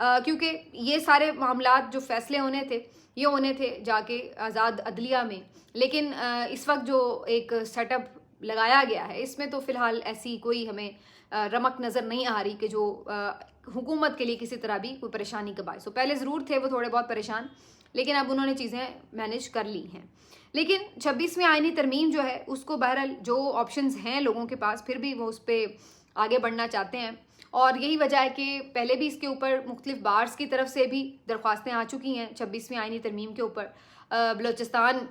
کیونکہ یہ سارے معاملات جو فیصلے ہونے تھے یہ ہونے تھے جا کے آزاد عدلیہ میں، لیکن اس وقت جو ایک سیٹ اپ لگایا گیا ہے اس میں تو فی الحال ایسی کوئی ہمیں رمق نظر نہیں آ رہی کہ جو حکومت کے لیے کسی طرح بھی کوئی پریشانی کا باعث ہو. پہلے ضرور تھے وہ تھوڑے بہت پریشان، لیکن اب انہوں نے چیزیں مینیج کر لی ہیں. لیکن 26ویں آئینی ترمیم جو ہے اس کو بہرحال جو آپشنز ہیں لوگوں کے پاس پھر بھی وہ اس پہ آگے بڑھنا چاہتے ہیں، اور یہی وجہ ہے کہ پہلے بھی اس کے اوپر مختلف بارز کی طرف سے بھی درخواستیں آ چکی ہیں 26ویں آئینی ترمیم کے اوپر. Balochistan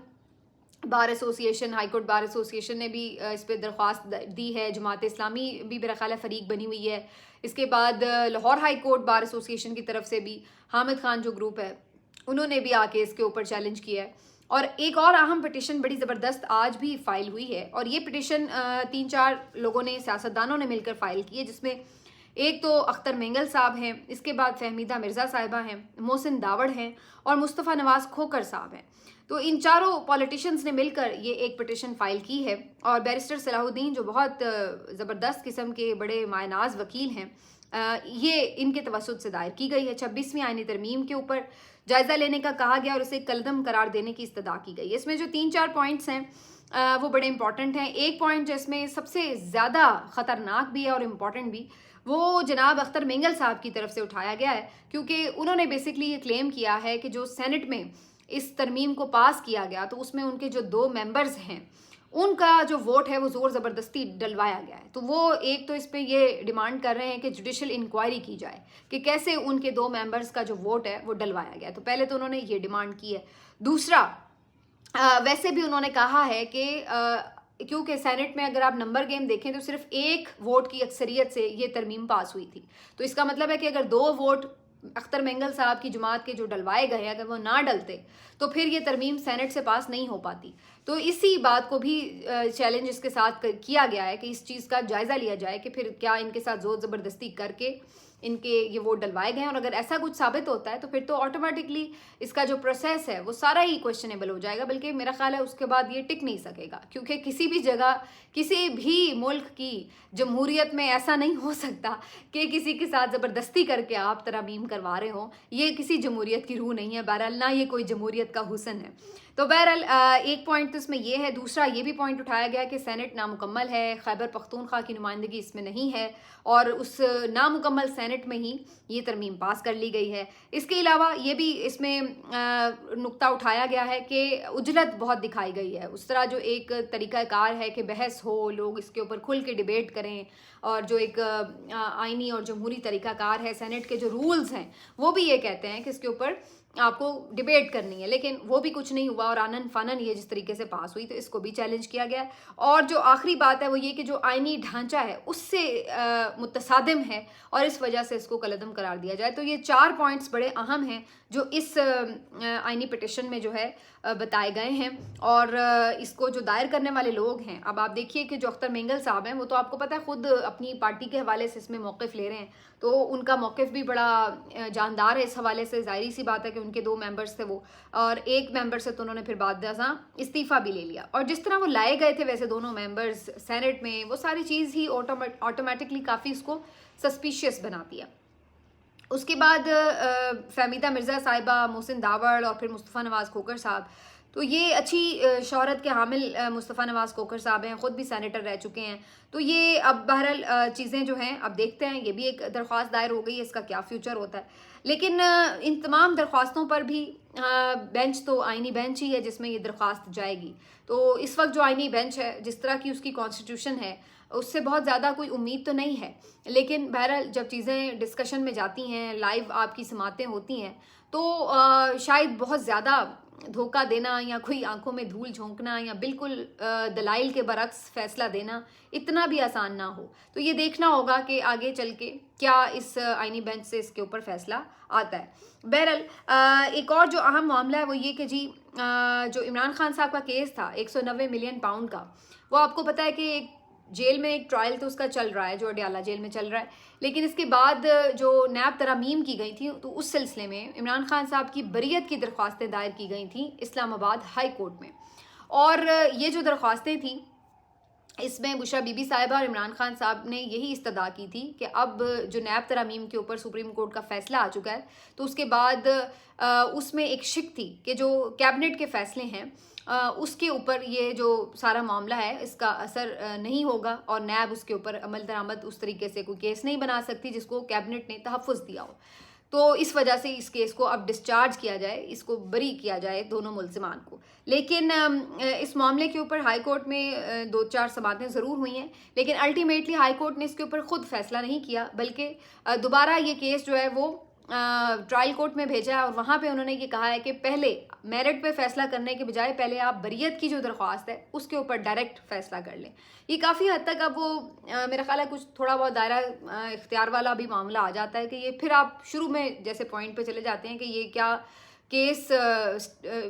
bar association, high court bar association نے بھی اس پہ درخواست دی ہے، جماعت اسلامی بھی میرا خیال ہے فریق بنی ہوئی ہے. اس کے بعد Lahore high court bar association کی طرف سے بھی حامد خان جو گروپ ہے انہوں نے بھی آ کے اس کے اوپر چیلنج کیا ہے. اور ایک اور اہم پٹیشن بڑی زبردست آج بھی فائل ہوئی ہے، اور یہ پٹیشن 3-4 لوگوں نے، سیاستدانوں نے مل کر فائل کی ہے، جس میں ایک تو اختر مینگل صاحب ہیں، اس کے بعد فہمیدہ مرزا صاحبہ ہیں، محسن داوڑ ہیں اور مصطفیٰ نواز کھوکر صاحب ہیں. تو ان چاروں پولیٹیشنز نے مل کر یہ ایک پٹیشن فائل کی ہے، اور بیرسٹر صلاح الدین جو بہت زبردست قسم کے بڑے مائع ناز وکیل ہیں، یہ ان کے توسط سے دائر کی گئی ہے. 26ویں آئینی ترمیم کے اوپر جائزہ لینے کا کہا گیا اور اسے کلعدم قرار دینے کی استدعا کی گئی. اس میں جو 3-4 پوائنٹس ہیں وہ بڑے امپورٹنٹ ہیں. ایک پوائنٹ جس میں سب سے زیادہ خطرناک بھی ہے اور امپورٹنٹ بھی، وہ جناب اختر مینگل صاحب کی طرف سے اٹھایا گیا ہے، کیونکہ انہوں نے بیسکلی یہ کلیم کیا ہے کہ جو سینٹ میں اس ترمیم کو پاس کیا گیا تو اس میں ان کے جو 2 ممبرز ہیں ان کا جو ووٹ ہے وہ زور زبردستی ڈلوایا گیا ہے. تو وہ ایک تو اس پہ یہ ڈیمانڈ کر رہے ہیں کہ جوڈیشل انکوائری کی جائے کہ کیسے ان کے 2 ممبرز کا جو ووٹ ہے وہ ڈلوایا گیا ہے. تو پہلے تو انہوں نے یہ ڈیمانڈ کی ہے. دوسرا، ویسے بھی انہوں نے کہا ہے کہ کیونکہ سینٹ میں اگر آپ نمبر گیم دیکھیں تو صرف 1 ووٹ کی اکثریت سے یہ ترمیم پاس ہوئی تھی، تو اس کا مطلب ہے کہ اگر 2 ووٹ اختر مینگل صاحب کی جماعت کے جو ڈلوائے گئے اگر وہ نہ ڈلتے تو پھر یہ ترمیم سینٹ سے پاس نہیں ہو پاتی. تو اسی بات کو بھی چیلنج اس کے ساتھ کیا گیا ہے کہ اس چیز کا جائزہ لیا جائے کہ پھر کیا ان کے ساتھ زور زبردستی کر کے ان کے یہ ووٹ ڈلوائے گئے ہیں، اور اگر ایسا کچھ ثابت ہوتا ہے تو پھر تو آٹومیٹکلی اس کا جو پروسیس ہے وہ سارا ہی کویشچنیبل ہو جائے گا، بلکہ میرا خیال ہے اس کے بعد یہ ٹک نہیں سکے گا، کیونکہ کسی بھی جگہ کسی بھی ملک کی جمہوریت میں ایسا نہیں ہو سکتا کہ کسی کے ساتھ زبردستی کر کے آپ ترامیم کروا رہے ہوں. یہ کسی جمہوریت کی روح نہیں ہے، بہرحال نہ یہ کوئی جمہوریت کا حسن ہے. تو بہرحال ایک پوائنٹ تو اس میں یہ ہے. دوسرا یہ بھی پوائنٹ اٹھایا گیا کہ سینٹ نامکمل ہے، خیبر پختونخوا کی نمائندگی اس میں نہیں ہے، اور اس نامکمل سینٹ میں ہی یہ ترمیم پاس کر لی گئی ہے. اس کے علاوہ یہ بھی اس میں نقطہ اٹھایا گیا ہے کہ عجلت بہت دکھائی گئی ہے. اس طرح جو ایک طریقہ کار ہے کہ بحث ہو، لوگ اس کے اوپر کھل کے ڈیبیٹ کریں، اور جو ایک آئینی اور جمہوری طریقہ کار ہے، سینٹ کے جو رولز ہیں وہ بھی یہ کہتے ہیں کہ اس کے اوپر آپ کو ڈیبیٹ کرنی ہے، لیکن وہ بھی کچھ نہیں ہوا اور آنن فانن یہ جس طریقے سے پاس ہوئی، تو اس کو بھی چیلنج کیا گیا. اور جو آخری بات ہے وہ یہ کہ جو آئینی ڈھانچہ ہے اس سے متصادم ہے اور اس وجہ سے اس کو کالعدم قرار دیا جائے. تو یہ 4 پوائنٹس بڑے اہم ہیں جو اس آئینی پٹیشن میں جو ہے بتائے گئے ہیں. اور اس کو جو دائر کرنے والے لوگ ہیں، اب آپ دیکھیے کہ جو اختر مینگل صاحب ہیں وہ تو آپ کو پتہ ہے خود اپنی پارٹی کے حوالے سے اس میں موقف لے رہے ہیں، تو ان کا موقف بھی بڑا جاندار ہے اس حوالے سے. ظاہری سی بات ہے کہ ان کے 2 ممبرز تھے وہ، اور ایک ممبر سے تو انہوں نے پھر بعد ازاں استعفیٰ بھی لے لیا. اور جس طرح وہ لائے گئے تھے ویسے دونوں ممبرز سینٹ میں، وہ ساری چیز ہی آٹومیٹکلی کافی اس کو سسپیشیس بناتی ہے. اس کے بعد فہمیدہ مرزا صاحبہ، محسن داوڑ اور پھر مصطفیٰ نواز کھوکر صاحب، تو یہ اچھی شہرت کے حامل مصطفیٰ نواز کھوکر صاحب ہیں، خود بھی سینیٹر رہ چکے ہیں. تو یہ اب بہرحال چیزیں جو ہیں اب دیکھتے ہیں، یہ بھی ایک درخواست دائر ہو گئی ہے، اس کا کیا فیوچر ہوتا ہے. لیکن ان تمام درخواستوں پر بھی بینچ تو آئینی بینچ ہی ہے جس میں یہ درخواست جائے گی. تو اس وقت جو آئینی بینچ ہے، جس طرح کی اس کی کانسٹیٹیوشن ہے، اس سے بہت زیادہ کوئی امید تو نہیں ہے. لیکن بہرحال جب چیزیں ڈسکشن میں جاتی ہیں، لائیو آپ کی سماعتیں ہوتی ہیں، تو شاید بہت زیادہ دھوکہ دینا یا کوئی آنکھوں میں دھول جھونکنا یا بالکل دلائل کے برعکس فیصلہ دینا اتنا بھی آسان نہ ہو. تو یہ دیکھنا ہوگا کہ آگے چل کے کیا اس آئینی بینچ سے اس کے اوپر فیصلہ آتا ہے. بہرحال ایک اور جو اہم معاملہ ہے وہ یہ کہ جی جو عمران خان صاحب کا کیس تھا 190 ملین پاؤنڈ کا، وہ آپ کو پتہ ہے کہ ایک جیل میں ایک ٹرائل تو اس کا چل رہا ہے جو اڈیالہ جیل میں چل رہا ہے، لیکن اس کے بعد جو نیب ترامیم کی گئی تھی تو اس سلسلے میں عمران خان صاحب کی بریت کی درخواستیں دائر کی گئی تھیں اسلام آباد ہائی کورٹ میں. اور یہ جو درخواستیں تھیں اس میں بشرا بی بی صاحبہ اور عمران خان صاحب نے یہی استدعا کی تھی کہ اب جو نیب ترامیم کے اوپر سپریم کورٹ کا فیصلہ آ چکا ہے تو اس کے بعد اس میں ایک شک تھی کہ جو کیبنٹ کے فیصلے ہیں اس کے اوپر یہ جو سارا معاملہ ہے اس کا اثر نہیں ہوگا اور نیب اس کے اوپر عمل درآمد اس طریقے سے کوئی کیس نہیں بنا سکتی جس کو کیبنٹ نے تحفظ دیا ہو. تو اس وجہ سے اس کیس کو اب ڈسچارج کیا جائے، اس کو بری کیا جائے دونوں ملزمان کو. لیکن اس معاملے کے اوپر ہائی کورٹ میں 2-4 سماعتیں ضرور ہوئی ہیں، لیکن الٹیمیٹلی ہائی کورٹ نے اس کے اوپر خود فیصلہ نہیں کیا، بلکہ دوبارہ یہ کیس جو ہے وہ ٹرائل کورٹ میں بھیجا ہے اور وہاں پہ انہوں نے یہ کہا ہے کہ پہلے میرٹ پہ فیصلہ کرنے کے بجائے پہلے آپ بریت کی جو درخواست ہے اس کے اوپر ڈائریکٹ فیصلہ کر لیں. یہ کافی حد تک اب وہ میرا خیال ہے کچھ تھوڑا بہت دائرہ اختیار والا بھی معاملہ آ جاتا ہے کہ یہ پھر آپ شروع میں جیسے پوائنٹ پہ چلے جاتے ہیں کہ یہ کیا کیس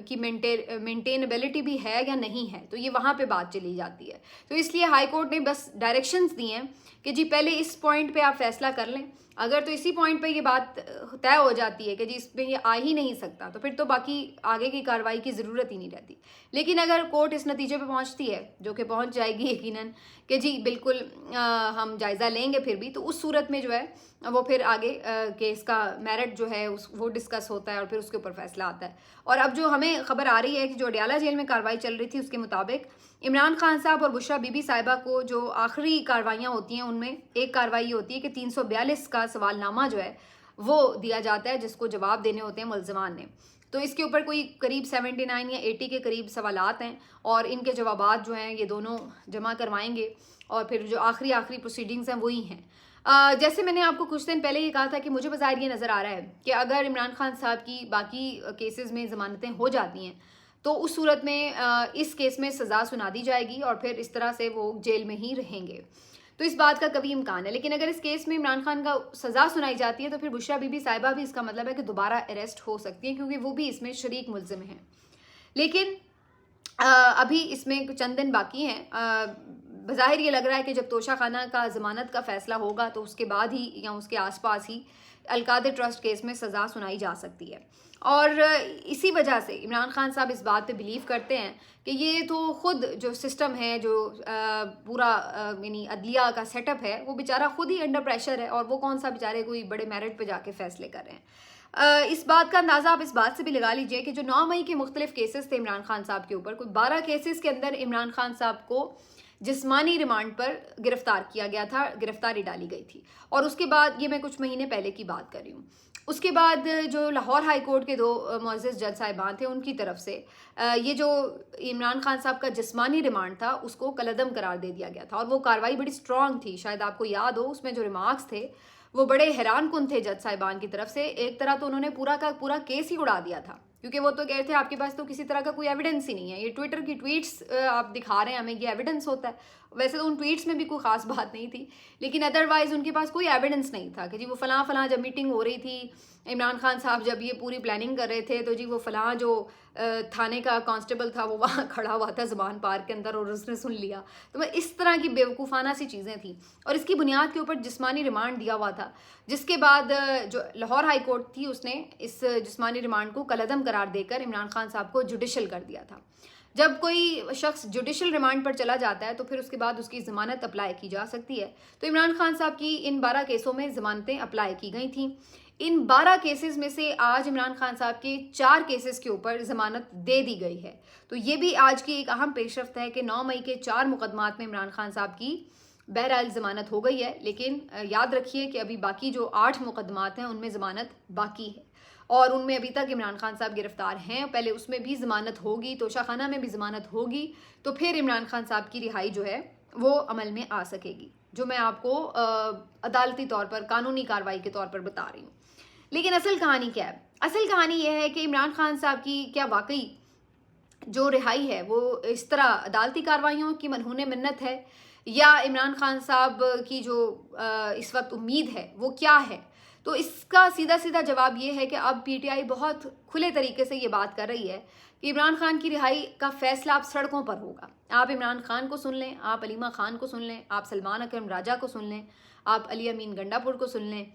کی مینٹینیبلٹی بھی ہے یا نہیں ہے، تو یہ وہاں پہ بات چلی جاتی ہے. تو اس لیے ہائی کورٹ نے بس ڈائریکشنز دی ہیں کہ جی پہلے اس پوائنٹ پہ آپ فیصلہ کر لیں، اگر تو اسی پوائنٹ پہ یہ بات طے ہو جاتی ہے کہ جی اس پہ یہ آ ہی نہیں سکتا تو پھر تو باقی آگے کی کارروائی کی ضرورت ہی نہیں رہتی. لیکن اگر کورٹ اس نتیجے پہ پہنچتی ہے جو کہ پہنچ جائے گی یقیناً کہ جی بالکل ہم جائزہ لیں گے پھر بھی، تو اس صورت میں جو ہے وہ پھر آگے کیس کا میرٹ جو ہے وہ ڈسکس ہوتا ہے اور پھر اس کے اوپر فیصلہ آتا ہے. اور اب جو ہمیں خبر آ رہی ہے کہ جو اڈیالہ جیل میں کارروائی چل رہی تھی اس کے مطابق عمران خان صاحب اور بشرا بی بی صاحبہ کو جو آخری کاروائیاں ہوتی ہیں ان میں ایک کارروائی یہ ہوتی ہے کہ 342 کا سوال نامہ جو ہے وہ دیا جاتا ہے جس کو جواب دینے ہوتے ہیں ملزمان نے. تو اس کے اوپر کوئی قریب 79 یا 80 کے قریب سوالات ہیں اور ان کے جوابات جو ہیں یہ دونوں جمع کروائیں گے اور پھر جو آخری پروسیڈنگز ہیں وہی ہیں. جیسے میں نے آپ کو کچھ دن پہلے یہ کہا تھا کہ مجھے بظاہر یہ نظر آ رہا ہے کہ اگر عمران خان صاحب کی باقی کیسز میں ضمانتیں ہو جاتی ہیں تو اس صورت میں اس کیس میں سزا سنا دی جائے گی اور پھر اس طرح سے وہ جیل میں ہی رہیں گے. تو اس بات کا کبھی امکان ہے، لیکن اگر اس کیس میں عمران خان کا سزا سنائی جاتی ہے تو پھر بشرا بی بی صاحبہ بھی اس کا مطلب ہے کہ دوبارہ اریسٹ ہو سکتی ہیں کیونکہ وہ بھی اس میں شریک ملزم ہیں. لیکن ابھی اس میں چند دن باقی ہیں. بظاہر یہ لگ رہا ہے کہ جب توشہ خانہ کا ضمانت کا فیصلہ ہوگا تو اس کے بعد ہی یا اس کے آس پاس ہی القادر ٹرسٹ کیس میں سزا سنائی جا سکتی ہے. اور اسی وجہ سے عمران خان صاحب اس بات پہ بلیو کرتے ہیں کہ یہ تو خود جو سسٹم ہے جو پورا یعنی عدلیہ کا سیٹ اپ ہے وہ بیچارہ خود ہی انڈر پریشر ہے اور وہ کون سا بیچارے کوئی بڑے میرٹ پہ جا کے فیصلے کر رہے ہیں. اس بات کا اندازہ آپ اس بات سے بھی لگا لیجئے کہ جو 9 مئی کے مختلف کیسز تھے عمران خان صاحب کے اوپر، کوئی 12 کیسز کے اندر عمران خان صاحب کو جسمانی ریمانڈ پر گرفتار کیا گیا تھا، گرفتاری ڈالی گئی تھی. اور اس کے بعد یہ میں کچھ مہینے پہلے کی بات کر رہی ہوں. اس کے بعد جو لاہور ہائی کورٹ کے 2 معزز جج صاحبان تھے ان کی طرف سے یہ جو عمران خان صاحب کا جسمانی ریمانڈ تھا اس کو کالعدم قرار دے دیا گیا تھا اور وہ کارروائی بڑی سٹرونگ تھی. شاید آپ کو یاد ہو اس میں جو ریمارکس تھے وہ بڑے حیران کن تھے جج صاحبان کی طرف سے. ایک طرح تو انہوں نے پورا کا پورا کیس ہی اڑا دیا تھا کیونکہ وہ تو کہہ رہے تھے آپ کے پاس تو کسی طرح کا کوئی ایویڈنس ہی نہیں ہے، یہ ٹویٹر کی ٹویٹس آپ دکھا رہے ہیں ہمیں یہ ایویڈنس ہوتا ہے. ویسے تو ان ٹویٹس میں بھی کوئی خاص بات نہیں تھی لیکن ادروائز ان کے پاس کوئی ایویڈنس نہیں تھا کہ جی وہ فلاں جب میٹنگ ہو رہی تھی عمران خان صاحب جب یہ پوری پلاننگ کر رہے تھے تو جی وہ فلاں جو تھانے کا کانسٹیبل تھا وہ وہاں کھڑا ہوا تھا زبان پارک کے اندر اور اس نے سن لیا. تو اس طرح کی بیوقوفانہ سی چیزیں تھیں اور اس کی بنیاد کے اوپر جسمانی ریمانڈ دیا ہوا تھا جس کے بعد جو لاہور ہائی کورٹ تھی اس نے اس جسمانی ریمانڈ کو کالعدم قرار دے کر عمران خان صاحب کو جوڈیشل کر دیا تھا. جب کوئی شخص جوڈیشل ریمانڈ پر چلا جاتا ہے تو پھر اس کے بعد اس کی ضمانت اپلائی کی جا سکتی ہے. تو عمران خان صاحب کی ان 12 کیسوں میں ضمانتیں اپلائی کی گئی تھیں. ان 12 کیسز میں سے آج عمران خان صاحب کے 4 کیسز کے اوپر ضمانت دے دی گئی ہے. تو یہ بھی آج کی ایک اہم پیش رفت ہے کہ 9 مئی کے 4 مقدمات میں عمران خان صاحب کی بہرحال ضمانت ہو گئی ہے. لیکن یاد رکھیے کہ ابھی باقی جو 8 مقدمات ہیں ان میں ضمانت باقی ہے اور ان میں ابھی تک عمران خان صاحب گرفتار ہیں. پہلے اس میں بھی ضمانت ہوگی، توشہ خانہ میں بھی ضمانت ہوگی تو پھر عمران خان صاحب کی رہائی جو ہے وہ عمل میں آ سکے گی، جو میں آپ کو عدالتی طور پر قانونی کارروائی کے طور پر بتا رہی ہوں. لیکن اصل کہانی کیا ہے؟ اصل کہانی یہ ہے کہ عمران خان صاحب کی کیا واقعی جو رہائی ہے وہ اس طرح عدالتی کارروائیوں کی منہون منت ہے یا عمران خان صاحب کی جو اس وقت امید ہے وہ کیا ہے؟ تو اس کا سیدھا جواب یہ ہے کہ اب پی ٹی آئی بہت کھلے طریقے سے یہ بات کر رہی ہے کہ عمران خان کی رہائی کا فیصلہ اب سڑکوں پر ہوگا. آپ عمران خان کو سن لیں، آپ علیمہ خان کو سن لیں، آپ سلمان اکرم راجہ کو سن لیں، آپ علی امین گنڈا پور کو سن لیں،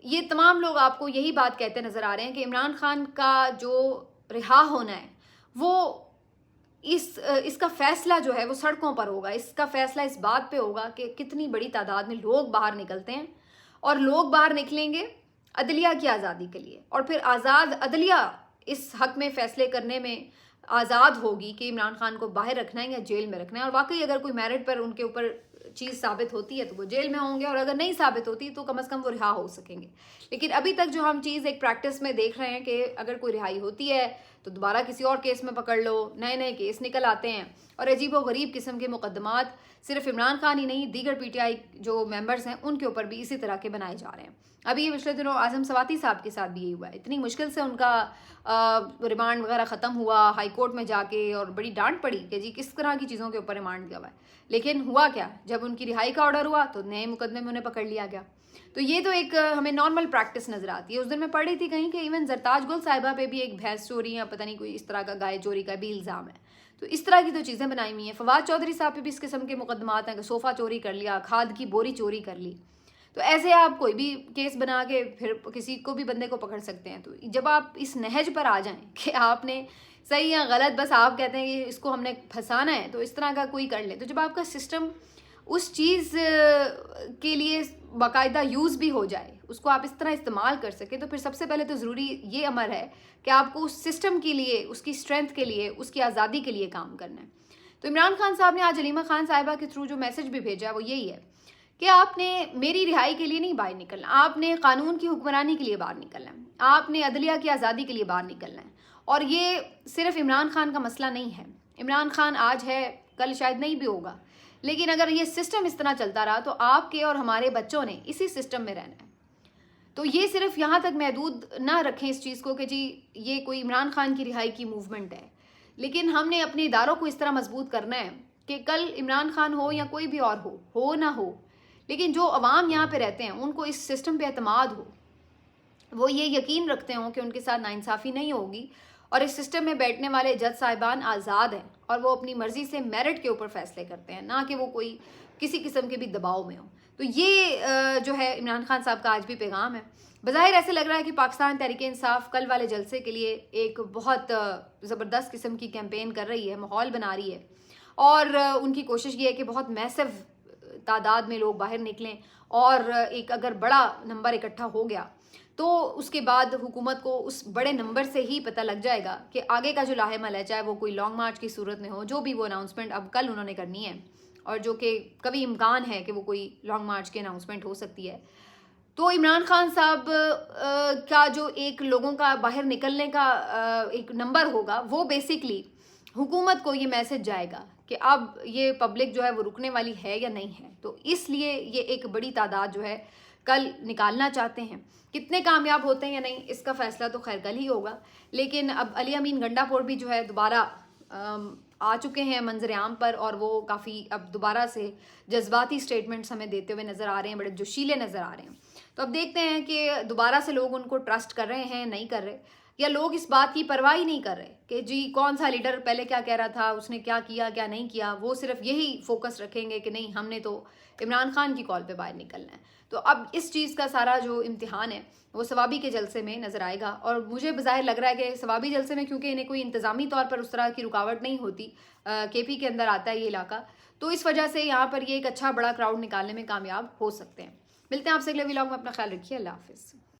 یہ تمام لوگ آپ کو یہی بات کہتے نظر آ رہے ہیں کہ عمران خان کا جو رہا ہونا ہے وہ اس کا فیصلہ جو ہے وہ سڑکوں پر ہوگا. اس کا فیصلہ اس بات پہ ہوگا کہ کتنی بڑی تعداد میں لوگ باہر نکلتے ہیں, اور لوگ باہر نکلیں گے عدلیہ کی آزادی کے لیے, اور پھر آزاد عدلیہ اس حق میں فیصلے کرنے میں آزاد ہوگی کہ عمران خان کو باہر رکھنا ہے یا جیل میں رکھنا ہے. اور واقعی اگر کوئی میرٹ پر ان کے اوپر چیز ثابت ہوتی ہے تو وہ جیل میں ہوں گے, اور اگر نہیں ثابت ہوتی تو کم از کم وہ رہا ہو سکیں گے. لیکن ابھی تک جو ہم چیز ایک پریکٹس میں دیکھ رہے ہیں کہ اگر کوئی رہائی ہوتی ہے تو دوبارہ کسی اور کیس میں پکڑ لو, نئے نئے کیس نکل آتے ہیں, اور عجیب و غریب قسم کے مقدمات صرف عمران خان ہی نہیں دیگر پی ٹی آئی جو ممبرز ہیں ان کے اوپر بھی اسی طرح کے بنائے جا رہے ہیں. ابھی یہ پچھلے دنوں اعظم سواتی صاحب کے ساتھ بھی یہی ہوا ہے. اتنی مشکل سے ان کا ریمانڈ وغیرہ ختم ہوا ہائی کورٹ میں جا کے, اور بڑی ڈانٹ پڑی کہ جی کس طرح کی چیزوں کے اوپر ریمانڈ دیا ہوا ہے. لیکن ہوا کیا, جب ان کی رہائی کا آرڈر ہوا تو نئے مقدمے میں انہیں پکڑ لیا گیا. تو یہ تو ایک ہمیں نارمل پریکٹس نظر آتی ہے. اس دن میں پڑھ رہی تھی کہیں کہ ایون زرتاج گل صاحبہ پہ بھی ایک بھینس چوری یا پتہ نہیں کوئی اس طرح کا گائے چوری کا بھی الزام ہے. تو اس طرح کی تو چیزیں بنائی ہوئی ہیں. فواد چودھری صاحب پہ بھی اس قسم کے مقدمات ہیں کہ صوفہ چوری کر لیا, کھاد کی بوری چوری کر لی. تو ایسے آپ کوئی بھی کیس بنا کے پھر کسی کو بھی بندے کو پکڑ سکتے ہیں. تو جب آپ اس نہج پر آ جائیں کہ آپ نے صحیح یا غلط بس آپ کہتے ہیں کہ اس کو ہم نے پھنسانا ہے, تو اس طرح کا کوئی کر لے, تو جب آپ کا سسٹم اس چیز کے لیے باقاعدہ یوز بھی ہو جائے, اس کو آپ اس طرح استعمال کر سکیں, تو پھر سب سے پہلے تو ضروری یہ امر ہے کہ آپ کو اس سسٹم کے لیے, اس کی اسٹرینتھ کے لیے, اس کی آزادی کے لیے کام کرنا ہے. تو عمران خان صاحب نے آج علیمہ خان صاحبہ کے تھرو جو میسج بھی بھیجا وہ یہی ہے کہ آپ نے میری رہائی کے لیے نہیں باہر نکلنا, آپ نے قانون کی حکمرانی کے لیے باہر نکلنا ہے, آپ نے عدلیہ کی آزادی کے لیے باہر نکلنا ہے. اور یہ صرف عمران خان کا مسئلہ نہیں ہے. عمران خان آج ہے, کل شاید نہیں بھی ہوگا, لیکن اگر یہ سسٹم اس طرح چلتا رہا تو آپ کے اور ہمارے بچوں نے اسی سسٹم میں رہنا ہے. تو یہ صرف یہاں تک محدود نہ رکھیں اس چیز کو کہ جی یہ کوئی عمران خان کی رہائی کی موومنٹ ہے, لیکن ہم نے اپنے اداروں کو اس طرح مضبوط کرنا ہے کہ کل عمران خان ہو یا کوئی بھی اور ہو نہ ہو, لیکن جو عوام یہاں پہ رہتے ہیں ان کو اس سسٹم پہ اعتماد ہو, وہ یہ یقین رکھتے ہوں کہ ان کے ساتھ ناانصافی نہیں ہوگی, اور اس سسٹم میں بیٹھنے والے جج صاحبان آزاد ہیں اور وہ اپنی مرضی سے میرٹ کے اوپر فیصلے کرتے ہیں, نہ کہ وہ کوئی کسی قسم کے بھی دباؤ میں ہو. تو یہ جو ہے عمران خان صاحب کا آج بھی پیغام ہے. بظاہر ایسے لگ رہا ہے کہ پاکستان تحریک انصاف کل والے جلسے کے لیے ایک بہت زبردست قسم کی کیمپین کر رہی ہے, ماحول بنا رہی ہے, اور ان کی کوشش یہ ہے کہ بہت میسو تعداد میں لوگ باہر نکلیں, اور ایک اگر بڑا نمبر اکٹھا ہو گیا تو اس کے بعد حکومت کو اس بڑے نمبر سے ہی پتہ لگ جائے گا کہ آگے کا جو لاہ عمل ہے, چاہے وہ کوئی لانگ مارچ کی صورت میں ہو, جو بھی وہ اناؤنسمنٹ اب کل انہوں نے کرنی ہے, اور جو کہ کبھی امکان ہے کہ وہ کوئی لانگ مارچ کی اناؤنسمنٹ ہو سکتی ہے. تو عمران خان صاحب کا جو ایک لوگوں کا باہر نکلنے کا ایک نمبر ہوگا, وہ بیسکلی حکومت کو یہ میسج جائے گا کہ اب یہ پبلک جو ہے وہ رکنے والی ہے یا نہیں ہے. تو اس لیے یہ ایک بڑی تعداد جو ہے کل نکالنا چاہتے ہیں. کتنے کامیاب ہوتے ہیں یا نہیں اس کا فیصلہ تو خیر کل ہی ہوگا, لیکن اب علی امین گنڈا پور بھی جو ہے دوبارہ آ چکے ہیں منظر عام پر, اور وہ کافی اب دوبارہ سے جذباتی سٹیٹمنٹس ہمیں دیتے ہوئے نظر آ رہے ہیں, بڑے جوشیلے نظر آ رہے ہیں. تو اب دیکھتے ہیں کہ دوبارہ سے لوگ ان کو ٹرسٹ کر رہے ہیں نہیں کر رہے, یا لوگ اس بات کی پرواہ ہی نہیں کر رہے کہ جی کون سا لیڈر پہلے کیا کہہ رہا تھا, اس نے کیا کیا کیا نہیں کیا. وہ صرف یہی فوکس رکھیں گے کہ نہیں ہم نے تو عمران خان کی کال پہ باہر نکلنا ہے. تو اب اس چیز کا سارا جو امتحان ہے وہ ثوابی کے جلسے میں نظر آئے گا, اور مجھے بظاہر لگ رہا ہے کہ ثوابی جلسے میں کیونکہ انہیں کوئی انتظامی طور پر اس طرح کی رکاوٹ نہیں ہوتی, کے پی کے اندر آتا ہے یہ علاقہ, تو اس وجہ سے یہاں پر یہ ایک اچھا بڑا کراؤڈ نکالنے میں کامیاب ہو سکتے ہیں. ملتے ہیں آپ سے اگلے ولاگ میں, اپنا خیال رکھیے, اللہ حافظ.